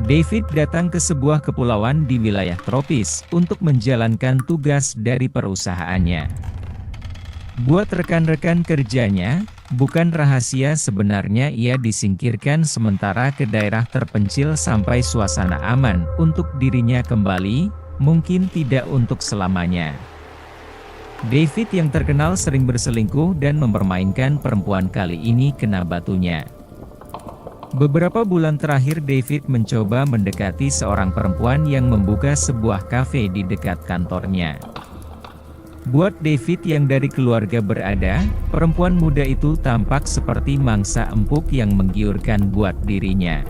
David datang ke sebuah kepulauan di wilayah tropis untuk menjalankan tugas dari perusahaannya. Buat rekan-rekan kerjanya, bukan rahasia sebenarnya ia disingkirkan sementara ke daerah terpencil sampai suasana aman untuk dirinya kembali, mungkin tidak untuk selamanya. David yang terkenal sering berselingkuh dan mempermainkan perempuan kali ini kena batunya. Beberapa bulan terakhir David mencoba mendekati seorang perempuan yang membuka sebuah kafe di dekat kantornya. Buat David yang dari keluarga berada, perempuan muda itu tampak seperti mangsa empuk yang menggiurkan buat dirinya.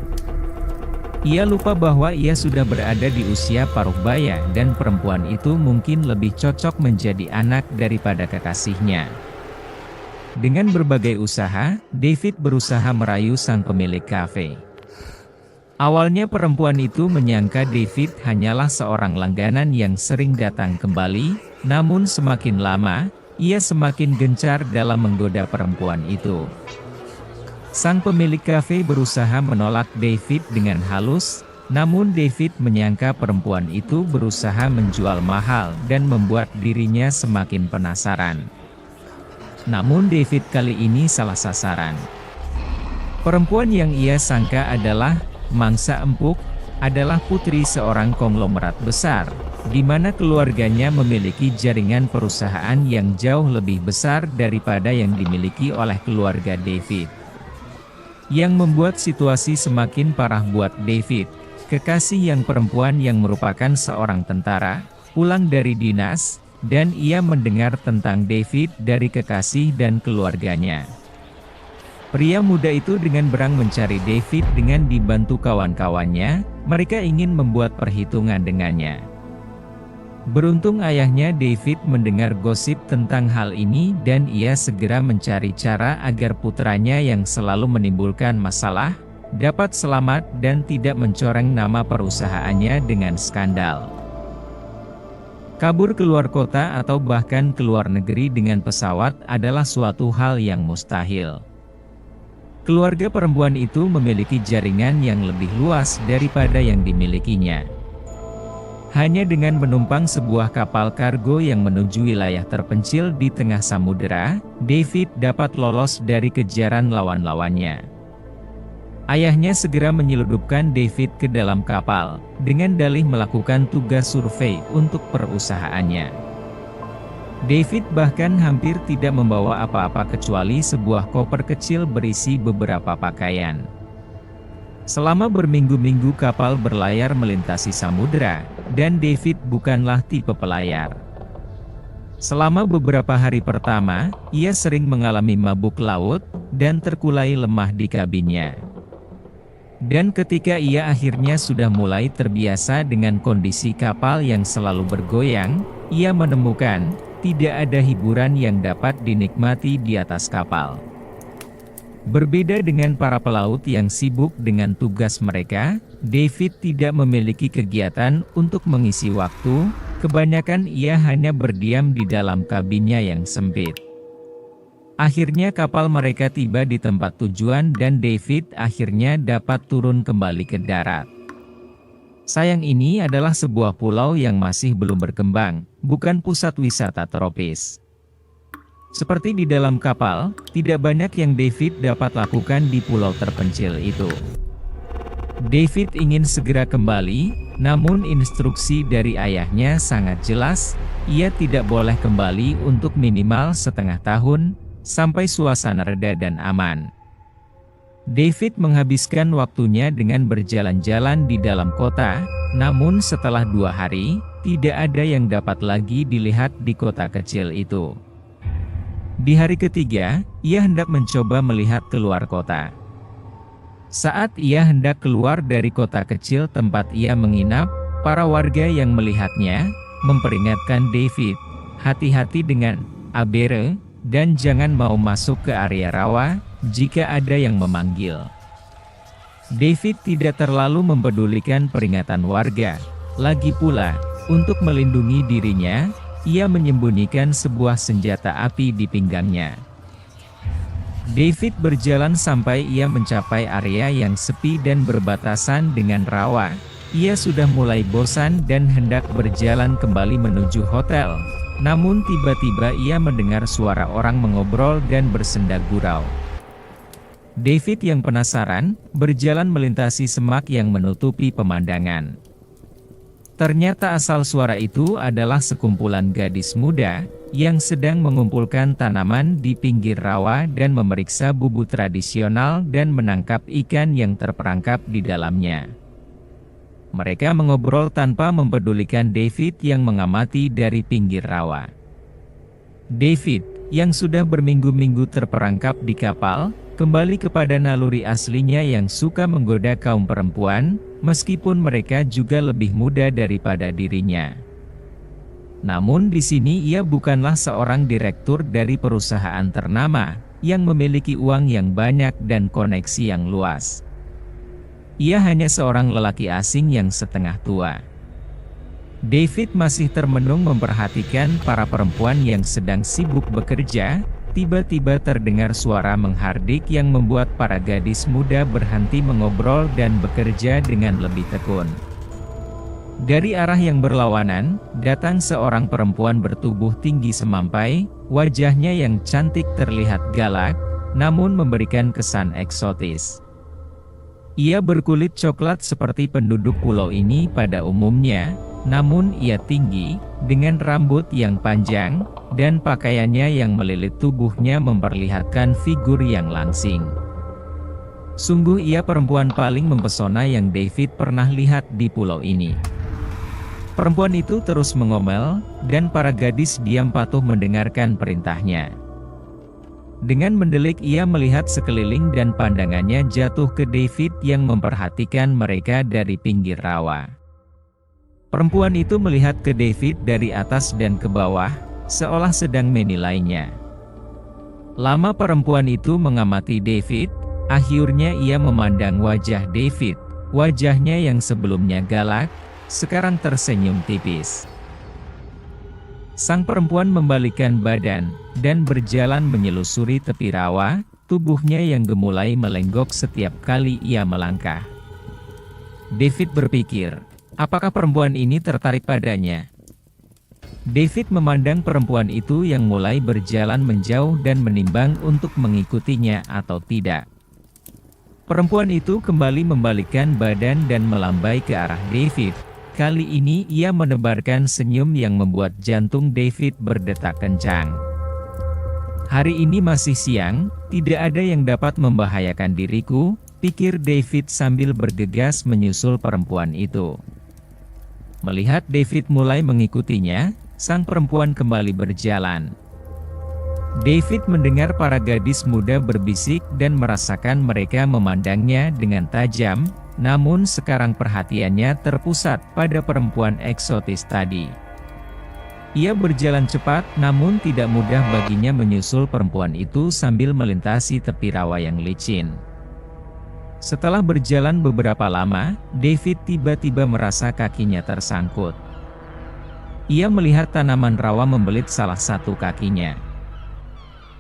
Ia lupa bahwa ia sudah berada di usia paruh baya dan perempuan itu mungkin lebih cocok menjadi anak daripada kekasihnya. Dengan berbagai usaha, David berusaha merayu sang pemilik kafe. Awalnya perempuan itu menyangka David hanyalah seorang langganan yang sering datang kembali, namun semakin lama, ia semakin gencar dalam menggoda perempuan itu. Sang pemilik kafe berusaha menolak David dengan halus, namun David menyangka perempuan itu berusaha menjual mahal dan membuat dirinya semakin penasaran. Namun David kali ini salah sasaran. Perempuan yang ia sangka adalah mangsa empuk, adalah putri seorang konglomerat besar, di mana keluarganya memiliki jaringan perusahaan yang jauh lebih besar daripada yang dimiliki oleh keluarga David. Yang membuat situasi semakin parah buat David, kekasih yang perempuan yang merupakan seorang tentara, pulang dari dinas, dan ia mendengar tentang David dari kekasih dan keluarganya. Pria muda itu dengan berang mencari David dengan dibantu kawan-kawannya, mereka ingin membuat perhitungan dengannya. Beruntung ayahnya David mendengar gosip tentang hal ini dan ia segera mencari cara agar putranya yang selalu menimbulkan masalah, dapat selamat dan tidak mencoreng nama perusahaannya dengan skandal. Kabur keluar kota atau bahkan keluar negeri dengan pesawat adalah suatu hal yang mustahil. Keluarga perempuan itu memiliki jaringan yang lebih luas daripada yang dimilikinya. Hanya dengan menumpang sebuah kapal kargo yang menuju wilayah terpencil di tengah samudera, David dapat lolos dari kejaran lawan-lawannya. Ayahnya segera menyelundupkan David ke dalam kapal, dengan dalih melakukan tugas survei untuk perusahaannya. David bahkan hampir tidak membawa apa-apa kecuali sebuah koper kecil berisi beberapa pakaian. Selama berminggu-minggu kapal berlayar melintasi samudera, dan David bukanlah tipe pelayar. Selama beberapa hari pertama, ia sering mengalami mabuk laut, dan terkulai lemah di kabinnya. Dan ketika ia akhirnya sudah mulai terbiasa dengan kondisi kapal yang selalu bergoyang, ia menemukan, tidak ada hiburan yang dapat dinikmati di atas kapal. Berbeda dengan para pelaut yang sibuk dengan tugas mereka, David tidak memiliki kegiatan untuk mengisi waktu, kebanyakan ia hanya berdiam di dalam kabinnya yang sempit. Akhirnya kapal mereka tiba di tempat tujuan dan David akhirnya dapat turun kembali ke darat. Sayang ini adalah sebuah pulau yang masih belum berkembang, bukan pusat wisata tropis. Seperti di dalam kapal, tidak banyak yang David dapat lakukan di pulau terpencil itu. David ingin segera kembali, namun instruksi dari ayahnya sangat jelas, ia tidak boleh kembali untuk minimal setengah tahun, sampai suasana reda dan aman. David menghabiskan waktunya dengan berjalan-jalan di dalam kota, namun setelah 2 hari, tidak ada yang dapat lagi dilihat di kota kecil itu. Di hari ketiga, ia hendak mencoba melihat keluar kota. Saat ia hendak keluar dari kota kecil tempat ia menginap, para warga yang melihatnya, memperingatkan David, hati-hati dengan Abere, dan jangan mau masuk ke area rawa, jika ada yang memanggil. David tidak terlalu mempedulikan peringatan warga, lagi pula, untuk melindungi dirinya, ia menyembunyikan sebuah senjata api di pinggangnya. David berjalan sampai ia mencapai area yang sepi dan berbatasan dengan rawa. Ia sudah mulai bosan dan hendak berjalan kembali menuju hotel. Namun tiba-tiba ia mendengar suara orang mengobrol dan bersenda gurau. David yang penasaran, berjalan melintasi semak yang menutupi pemandangan. Ternyata asal suara itu adalah sekumpulan gadis muda, yang sedang mengumpulkan tanaman di pinggir rawa dan memeriksa bubuk tradisional dan menangkap ikan yang terperangkap di dalamnya. Mereka mengobrol tanpa mempedulikan David yang mengamati dari pinggir rawa. David, yang sudah berminggu-minggu terperangkap di kapal, kembali kepada naluri aslinya yang suka menggoda kaum perempuan, meskipun mereka juga lebih muda daripada dirinya. Namun di sini ia bukanlah seorang direktur dari perusahaan ternama, yang memiliki uang yang banyak dan koneksi yang luas. Ia hanya seorang lelaki asing yang setengah tua. David masih termenung memperhatikan para perempuan yang sedang sibuk bekerja. Tiba-tiba terdengar suara menghardik yang membuat para gadis muda berhenti mengobrol dan bekerja dengan lebih tekun. Dari arah yang berlawanan, datang seorang perempuan bertubuh tinggi semampai, wajahnya yang cantik terlihat galak, namun memberikan kesan eksotis. Ia berkulit coklat seperti penduduk pulau ini pada umumnya, namun ia tinggi, dengan rambut yang panjang, dan pakaiannya yang melilit tubuhnya memperlihatkan figur yang langsing. Sungguh ia perempuan paling mempesona yang David pernah lihat di pulau ini. Perempuan itu terus mengomel, dan para gadis diam patuh mendengarkan perintahnya. Dengan mendelik ia melihat sekeliling dan pandangannya jatuh ke David yang memperhatikan mereka dari pinggir rawa. Perempuan itu melihat ke David dari atas dan ke bawah, seolah sedang menilainya. Lama perempuan itu mengamati David, akhirnya ia memandang wajah David. Wajahnya yang sebelumnya galak, sekarang tersenyum tipis. Sang perempuan membalikkan badan, dan berjalan menyelusuri tepi rawa, tubuhnya yang gemulai melenggok setiap kali ia melangkah. David berpikir, apakah perempuan ini tertarik padanya? David memandang perempuan itu yang mulai berjalan menjauh dan menimbang untuk mengikutinya atau tidak. Perempuan itu kembali membalikkan badan dan melambai ke arah David. Kali ini ia menebarkan senyum yang membuat jantung David berdetak kencang. Hari ini masih siang, tidak ada yang dapat membahayakan diriku, pikir David sambil bergegas menyusul perempuan itu. Melihat David mulai mengikutinya, sang perempuan kembali berjalan. David mendengar para gadis muda berbisik dan merasakan mereka memandangnya dengan tajam. Namun sekarang perhatiannya terpusat pada perempuan eksotis tadi. Ia berjalan cepat, namun tidak mudah baginya menyusul perempuan itu sambil melintasi tepi rawa yang licin. Setelah berjalan beberapa lama, David tiba-tiba merasa kakinya tersangkut. Ia melihat tanaman rawa membelit salah satu kakinya.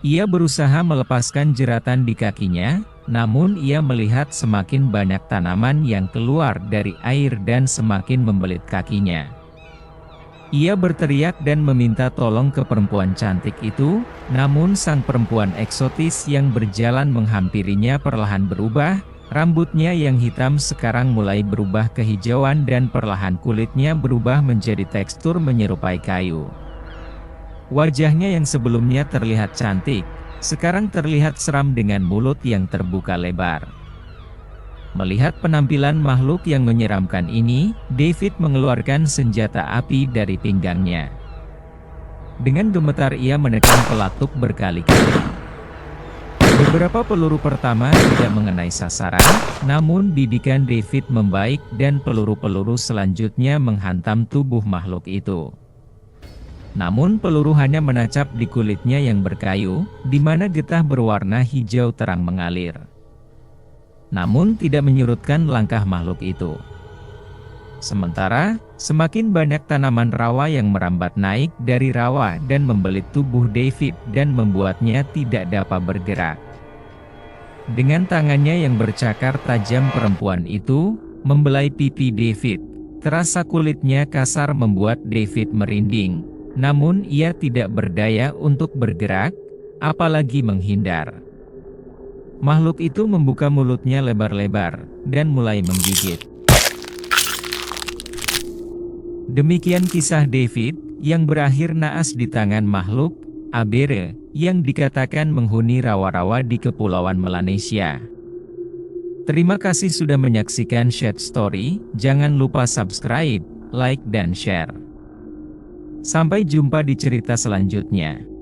Ia berusaha melepaskan jeratan di kakinya, namun ia melihat semakin banyak tanaman yang keluar dari air dan semakin membelit kakinya. Ia berteriak dan meminta tolong ke perempuan cantik itu, namun sang perempuan eksotis yang berjalan menghampirinya perlahan berubah, rambutnya yang hitam sekarang mulai berubah kehijauan dan perlahan kulitnya berubah menjadi tekstur menyerupai kayu. Wajahnya yang sebelumnya terlihat cantik, sekarang terlihat seram dengan mulut yang terbuka lebar. Melihat penampilan makhluk yang menyeramkan ini, David mengeluarkan senjata api dari pinggangnya. Dengan gemetar ia menekan pelatuk berkali-kali. Beberapa peluru pertama tidak mengenai sasaran, namun didikan David membaik dan peluru-peluru selanjutnya menghantam tubuh makhluk itu. Namun peluru hanya menancap di kulitnya yang berkayu, di mana getah berwarna hijau terang mengalir. Namun tidak menyurutkan langkah makhluk itu. Sementara, semakin banyak tanaman rawa yang merambat naik dari rawa dan membelit tubuh David dan membuatnya tidak dapat bergerak. Dengan tangannya yang bercakar tajam, perempuan itu membelai pipi David. Terasa kulitnya kasar membuat David merinding. Namun ia tidak berdaya untuk bergerak, apalagi menghindar. Makhluk itu membuka mulutnya lebar-lebar, dan mulai menggigit. Demikian kisah David, yang berakhir naas di tangan makhluk Abere, yang dikatakan menghuni rawa-rawa di Kepulauan Melanesia. Terima kasih sudah menyaksikan Shade Story, jangan lupa subscribe, like dan share. Sampai jumpa di cerita selanjutnya.